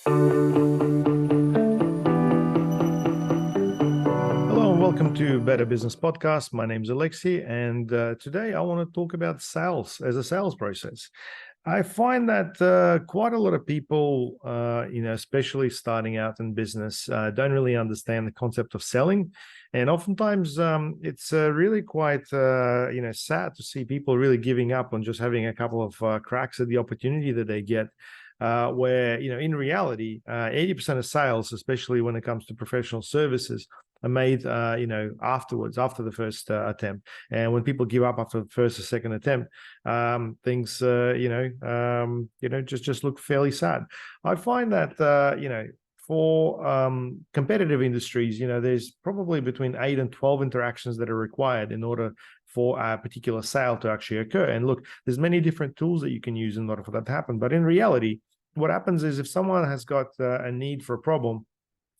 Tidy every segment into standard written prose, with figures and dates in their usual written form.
Hello and welcome to Better Business Podcast. My name is Alexei, and today I want to talk about sales as a sales process. I find that quite a lot of people, especially starting out in business, don't really understand the concept of selling, and oftentimes it's really quite, sad to see people really giving up on just having a couple of cracks at the opportunity that they get. Where in reality, 80% of sales, especially when it comes to professional services, are made, afterwards, after the first attempt. And when people give up after the first or second attempt, things, just look fairly sad. I find that, for competitive industries, there's probably between 8 and 12 interactions that are required in order for a particular sale to actually occur. And look, there's many different tools that you can use in order for that to happen. But in reality, what happens is if someone has got a need for a problem,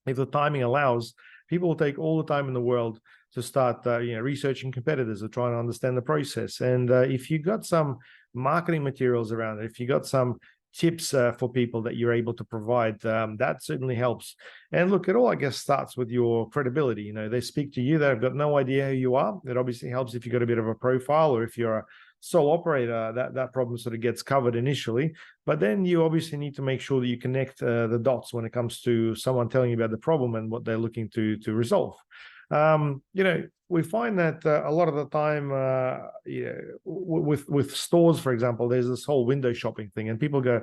if the timing allows, people will take all the time in the world to start, researching competitors or trying to understand the process. And if you got some marketing materials around it, if you got some tips for people that you're able to provide, that certainly helps. And look, it all, I guess, starts with your credibility. They speak to you, they've got no idea who you are. It obviously helps if you've got a bit of a profile, or if you're a sole operator, that problem sort of gets covered initially. But then you obviously need to make sure that you connect the dots when it comes to someone telling you about the problem and what they're looking to resolve. We find that a lot of the time, with stores, for example, there's this whole window shopping thing, and people go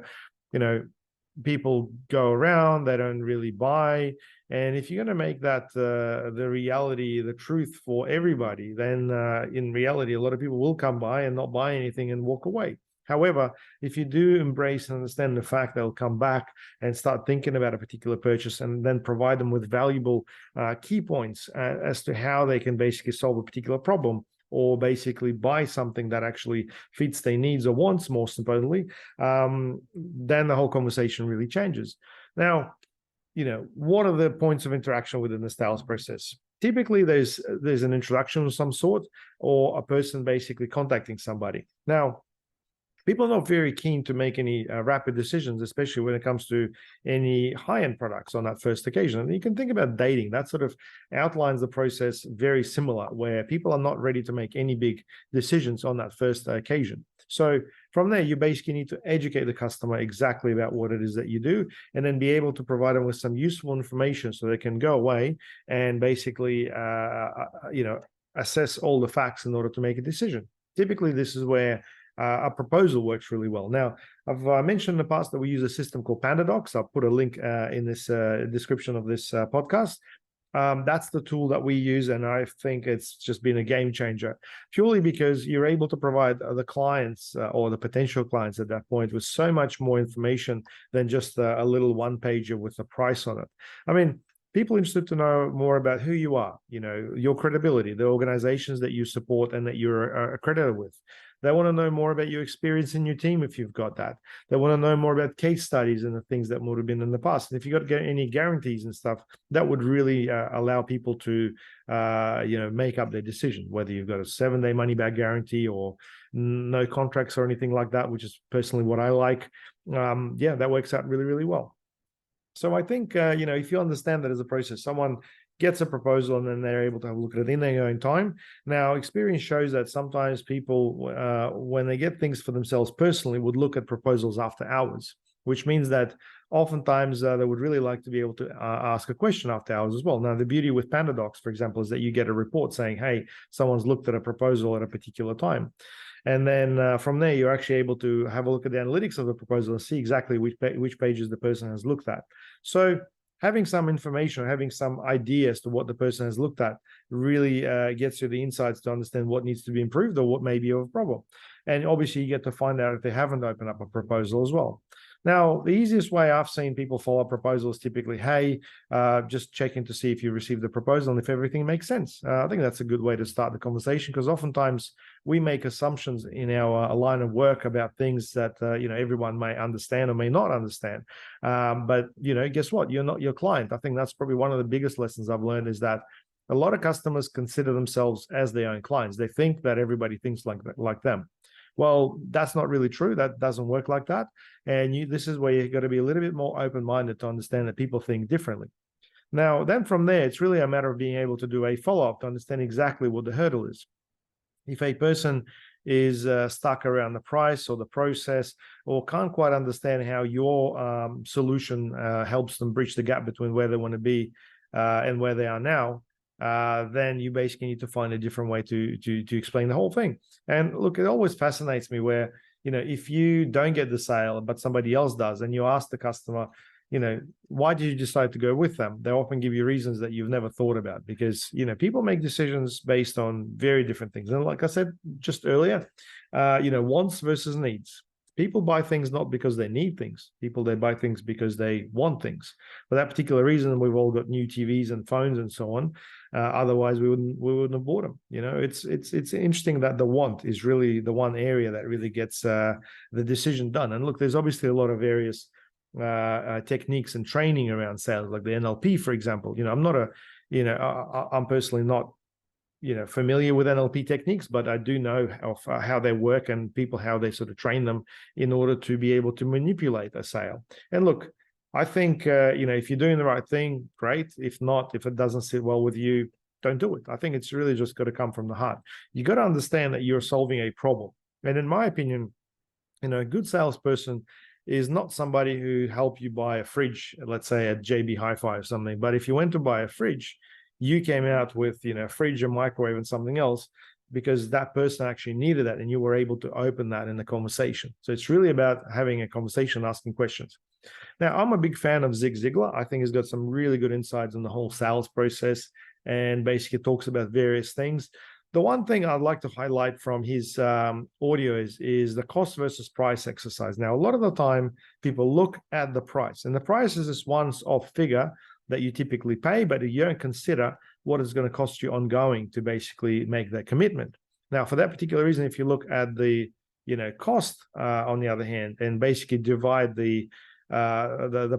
around, they don't really buy. And if you're going to make that the reality, the truth for everybody, then in reality, a lot of people will come by and not buy anything and walk away. However, if you do embrace and understand the fact they'll come back and start thinking about a particular purchase, and then provide them with valuable key points as to how they can basically solve a particular problem, or basically buy something that actually fits their needs or wants, most importantly, then the whole conversation really changes. Now, what are the points of interaction within the sales process? Typically, there's an introduction of some sort, or a person basically contacting somebody. Now, people are not very keen to make any rapid decisions, especially when it comes to any high-end products on that first occasion. And you can think about dating. That sort of outlines the process very similar, where people are not ready to make any big decisions on that first occasion. So from there, you basically need to educate the customer exactly about what it is that you do, and then be able to provide them with some useful information so they can go away and basically, assess all the facts in order to make a decision. Typically, this is where a proposal works really well. Now, I've mentioned in the past that we use a system called PandaDocs. I'll put a link in this description of this podcast. That's the tool that we use, and I think it's just been a game changer, purely because you're able to provide the clients or the potential clients at that point with so much more information than just a little one-pager with a price on it. I mean, people are interested to know more about who you are, your credibility, the organizations that you support and that you're accredited with. They want to know more about your experience in your team if you've got that. They want to know more about case studies and the things that would have been in the past. And if you've got any guarantees and stuff, that would really allow people to, make up their decision, whether you've got a 7-day money-back guarantee or no contracts or anything like that, which is personally what I like. That works out really, really well. So I think, if you understand that as a process, someone gets a proposal and then they're able to have a look at it in their own time. Now, experience shows that sometimes people, when they get things for themselves personally, would look at proposals after hours, which means that oftentimes they would really like to be able to ask a question after hours as well. Now, the beauty with PandaDocs, for example, is that you get a report saying, hey, someone's looked at a proposal at a particular time. And then from there, you're actually able to have a look at the analytics of the proposal and see exactly which pages the person has looked at. So having some information, or having some idea as to what the person has looked at, really gets you the insights to understand what needs to be improved or what may be of a problem. And obviously, you get to find out if they haven't opened up a proposal as well. Now, the easiest way I've seen people follow up proposals typically, hey, just checking to see if you received the proposal and if everything makes sense. I think that's a good way to start the conversation, because oftentimes we make assumptions in our line of work about things that, everyone may understand or may not understand. But guess what? You're not your client. I think that's probably one of the biggest lessons I've learned, is that a lot of customers consider themselves as their own clients. They think that everybody thinks like them. Well, that's not really true. That doesn't work like that. And this is where you've got to be a little bit more open-minded to understand that people think differently. Now, then from there, it's really a matter of being able to do a follow-up to understand exactly what the hurdle is. If a person is stuck around the price or the process, or can't quite understand how your solution helps them bridge the gap between where they want to be and where they are now, then you basically need to find a different way to explain the whole thing. And look, it always fascinates me where, if you don't get the sale, but somebody else does, and you ask the customer, why did you decide to go with them? They often give you reasons that you've never thought about, because, people make decisions based on very different things. And like I said just earlier, wants versus needs. People buy things not because they need things. They buy things because they want things. For that particular reason, we've all got new TVs and phones and so on. Otherwise, we wouldn't have bought them. It's interesting that the want is really the one area that really gets the decision done. And look, there's obviously a lot of various techniques and training around sales, like the NLP, for example. I'm personally not familiar with NLP techniques, but I do know how they work, and people how they sort of train them in order to be able to manipulate a sale. And look, I think if you're doing the right thing, great. If not, if it doesn't sit well with you, don't do it. I think it's really just got to come from the heart. You got to understand that you're solving a problem. And in my opinion, a good salesperson is not somebody who helped you buy a fridge, let's say at JB Hi-Fi or something. But if you went to buy a fridge, you came out with, a fridge, a microwave, and something else, because that person actually needed that, and you were able to open that in the conversation. So it's really about having a conversation, asking questions. Now, I'm a big fan of Zig Ziglar. I think he's got some really good insights on the whole sales process, and basically talks about various things. The one thing I'd like to highlight from his audio is the cost versus price exercise. Now, a lot of the time, people look at the price, and the price is this once-off figure that you typically pay, but you don't consider what it's going to cost you ongoing to basically make that commitment. Now, for that particular reason, if you look at the cost on the other hand, and basically divide the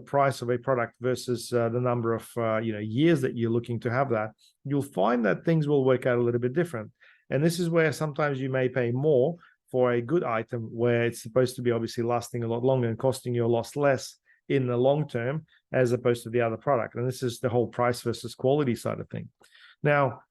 price of a product versus the number of years that you're looking to have that, you'll find that things will work out a little bit different. And this is where sometimes you may pay more for a good item, where it's supposed to be obviously lasting a lot longer and costing you a lot less in the long term, as opposed to the other product. And this is the whole price versus quality side of thing. Now,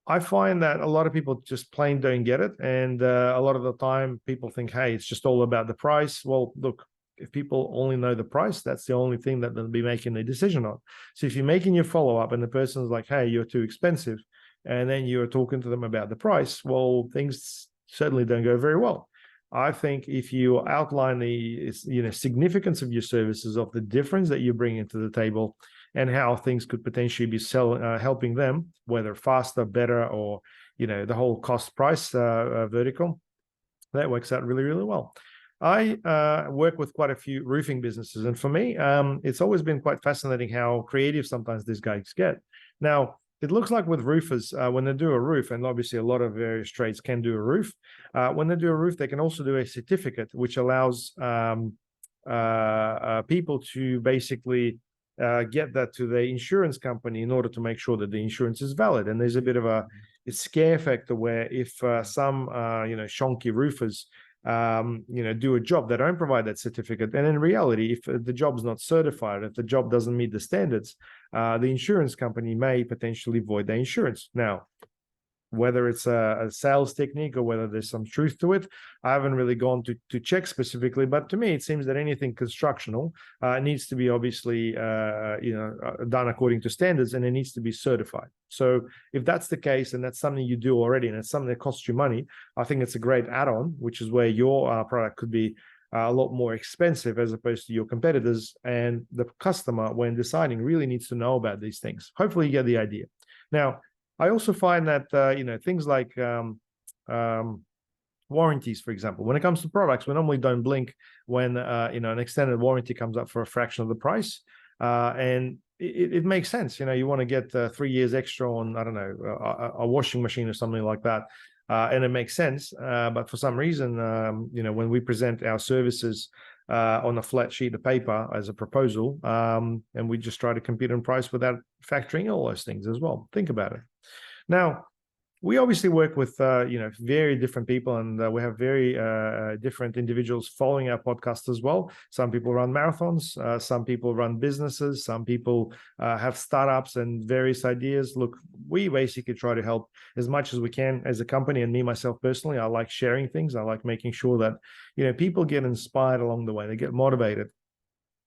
I find that a lot of people just plain don't get it. And a lot of the time people think, hey, it's just all about the price. Well, look, if people only know the price, that's the only thing that they'll be making a decision on. So if you're making your follow-up and the person's like, hey, you're too expensive, and then you're talking to them about the price, well, things certainly don't go very well. I think if you outline the significance of your services, of the difference that you bring into the table, and how things could potentially be helping them, whether faster, better, or the whole cost price vertical, that works out really, really well. I work with quite a few roofing businesses, and for me, it's always been quite fascinating how creative sometimes these guys get. Now, it looks like with roofers, when they do a roof, and obviously a lot of various trades can do a roof, when they do a roof, they can also do a certificate, which allows people to basically get that to the insurance company in order to make sure that the insurance is valid. And there's a bit of a scare factor where if some shonky roofers do a job, they don't provide that certificate, and in reality, if the job's not certified, if the job doesn't meet the standards, the insurance company may potentially void the insurance. Now, whether it's a sales technique or whether there's some truth to it, I haven't really gone to check specifically, but to me, it seems that anything constructional needs to be obviously done according to standards, and it needs to be certified. So if that's the case, and that's something you do already, and it's something that costs you money, I think it's a great add-on, which is where your product could be a lot more expensive as opposed to your competitors. And the customer, when deciding, really needs to know about these things. Hopefully you get the idea. Now, I also find that, things like warranties, for example, when it comes to products, we normally don't blink when, an extended warranty comes up for a fraction of the price. And it makes sense. You want to get 3 years extra on, I don't know, a washing machine or something like that. And it makes sense. But for some reason, when we present our services on a flat sheet of paper as a proposal, and we just try to compete on price without factoring all those things as well. Think about it. Now, we obviously work with very different people, and we have very different individuals following our podcast as well. Some people run marathons, some people run businesses, some people have startups and various ideas. Look, we basically try to help as much as we can as a company. And me, myself personally, I like sharing things. I like making sure that people get inspired along the way, they get motivated,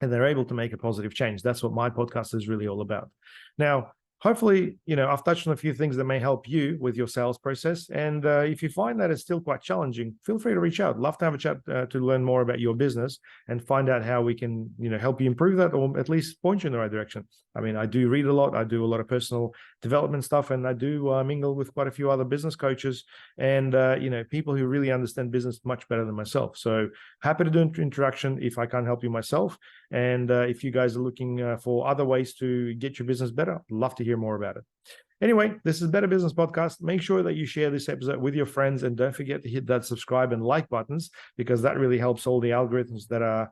and they're able to make a positive change. That's what my podcast is really all about. Now, hopefully, I've touched on a few things that may help you with your sales process. And if you find that it's still quite challenging, feel free to reach out. Love to have a chat to learn more about your business and find out how we can, help you improve that, or at least point you in the right direction. I mean, I do read a lot. I do a lot of personal development stuff, and I do mingle with quite a few other business coaches and, people who really understand business much better than myself. So happy to do an introduction if I can't help you myself. And if you guys are looking for other ways to get your business better, I'd love to hear more about it. Anyway, this is Better Business Podcast. Make sure that you share this episode with your friends, and don't forget to hit that subscribe and like buttons, because that really helps all the algorithms that are,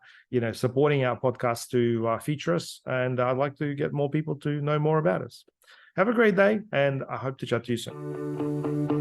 supporting our podcast to feature us. And I'd like to get more people to know more about us. Have a great day, and I hope to chat to you soon.